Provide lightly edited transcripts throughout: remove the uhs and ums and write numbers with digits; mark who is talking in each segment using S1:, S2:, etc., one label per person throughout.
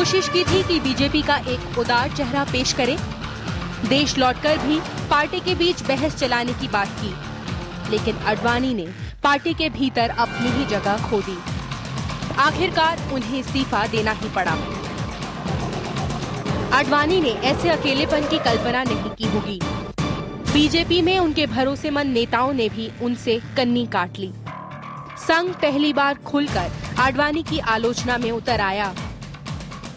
S1: कोशिश की थी कि बीजेपी का एक उदार चेहरा पेश करे। देश लौटकर भी पार्टी के बीच बहस चलाने की बात की, लेकिन आडवाणी ने पार्टी के भीतर अपनी ही जगह खो दी। आखिरकार उन्हें इस्तीफा देना ही पड़ा। आडवाणी ने ऐसे अकेलेपन की कल्पना नहीं की होगी। बीजेपी में उनके भरोसेमंद नेताओं ने भी उनसे कन्नी काट ली। संघ पहली बार खुलकर आडवाणी की आलोचना में उतर आया।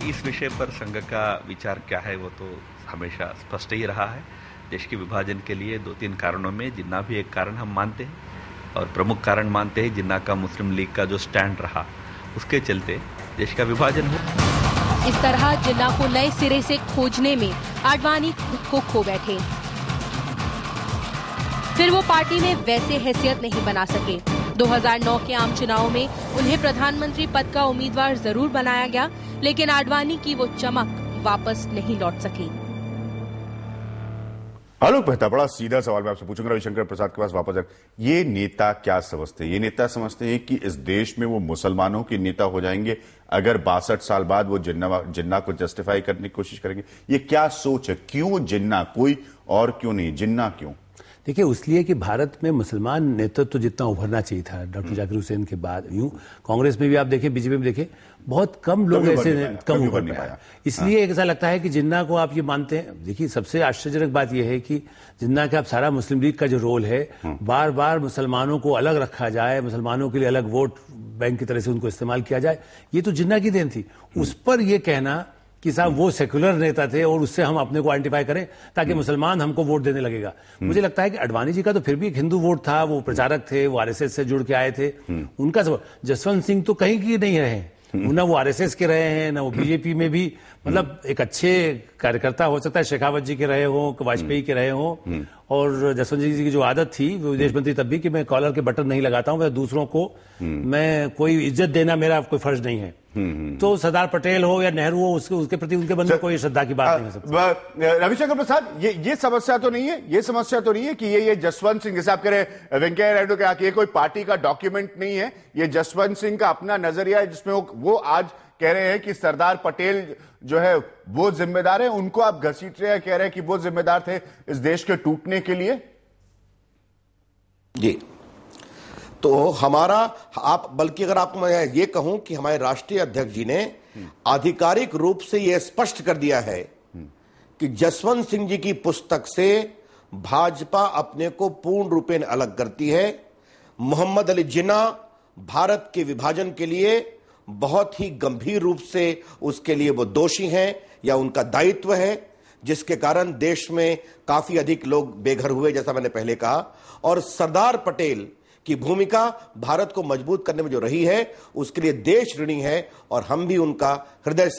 S2: इस विषय पर संघ का विचार क्या है वो तो हमेशा स्पष्ट ही रहा है। देश के विभाजन के लिए 2-3 कारणों में जिन्ना भी एक कारण हम मानते हैं और प्रमुख कारण मानते हैं जिन्ना का मुस्लिम लीग का जो स्टैंड रहा उसके चलते देश का विभाजन हो।
S1: इस तरह जिन्ना को नए सिरे से खोजने में आडवाणी खुद को खो बैठे। फिर वो पार्टी में वैसे हैसियत नहीं बना सके। 2009 के आम चुनाव में उन्हें प्रधानमंत्री पद का उम्मीदवार जरूर बनाया गया, लेकिन आडवाणी की वो चमक वापस नहीं लौट सकी।
S3: आलोक मेहता, बड़ा सीधा सवाल मैं आपसे पूछूंगा, रविशंकर प्रसाद के पास वापस जाकर। ये नेता क्या समझते हैं? ये नेता समझते हैं कि इस देश में वो मुसलमानों के नेता हो जाएंगे अगर 62 साल बाद वो जिन्ना को जस्टिफाई करने की कोशिश करेंगे। ये क्या सोच है? क्यों जिन्ना, कोई और क्यों नहीं, जिन्ना क्यों?
S4: देखिए, उसलिए कि भारत में मुसलमान नेतृत्व तो जितना उभरना चाहिए था डॉक्टर जाकिर हुसैन के बाद, यूं कांग्रेस में भी आप देखें, बीजेपी में देखें, बहुत कम लोग ऐसे कम उभर नहीं पाया। इसलिए ऐसा लगता है कि जिन्ना को आप ये मानते हैं। देखिए, सबसे आश्चर्यजनक बात यह है कि जिन्ना के आप सारा मुस्लिम लीग का जो रोल है, बार बार मुसलमानों को अलग रखा जाए, मुसलमानों के लिए अलग वोट बैंक की तरह से उनको इस्तेमाल किया जाए, ये तो जिन्ना की देन थी। उस पर यह कहना कि साहब वो सेक्युलर नेता थे और उससे हम अपने को आइडेंटिफाई करें ताकि मुसलमान हमको वोट देने लगेगा। मुझे लगता है कि आडवाणी जी का तो फिर भी एक हिंदू वोट था, वो प्रचारक थे, वो आरएसएस से जुड़ के आए थे। उनका सब जसवंत सिंह तो कहीं की नहीं रहे, ना वो आरएसएस के रहे हैं, ना वो बीजेपी में भी, मतलब एक अच्छे कार्यकर्ता हो सकता है शेखावत जी के रहे हो, वाजपेयी के रहे हो। और जसवंत जी की जो आदत थी विदेश मंत्री तब भी कि मैं कॉलर के बटन नहीं लगाता हूं, दूसरों को मैं कोई इज्जत देना मेरा कोई फर्ज नहीं है। तो सरदार पटेल हो या नेहरू हो, उसके प्रति उनके मन में कोई श्रद्धा की बात नहीं हो सकती।
S3: रविशंकर प्रसाद, ये समस्या तो नहीं है, ये समस्या तो नहीं है कि ये जसवंत सिंह, जैसे आप कह रहे हैं वेंकैया नायडू कहा कि ये कोई पार्टी का डॉक्यूमेंट नहीं है, ये जसवंत सिंह का अपना नजरिया है जिसमें वो आज कह रहे हैं कि सरदार पटेल जो है वो जिम्मेदार है, उनको आप घसीट रहे हैं, कह रहे हैं कि वो जिम्मेदार थे इस देश के टूटने के लिए।
S5: जी, तो हमारा, आप बल्कि अगर आपको मैं ये कहूं कि हमारे राष्ट्रीय अध्यक्ष जी ने आधिकारिक रूप से यह स्पष्ट कर दिया है कि जसवंत सिंह जी की पुस्तक से भाजपा अपने को पूर्ण रूपेण अलग करती है। मोहम्मद अली जिन्ना भारत के विभाजन के लिए बहुत ही गंभीर रूप से उसके लिए वो दोषी हैं या उनका दायित्व है, जिसके कारण देश में काफी अधिक लोग बेघर हुए, जैसा मैंने पहले कहा। और सरदार पटेल की भूमिका भारत को मजबूत करने में जो रही है उसके लिए देश ऋणी है और हम भी उनका हृदय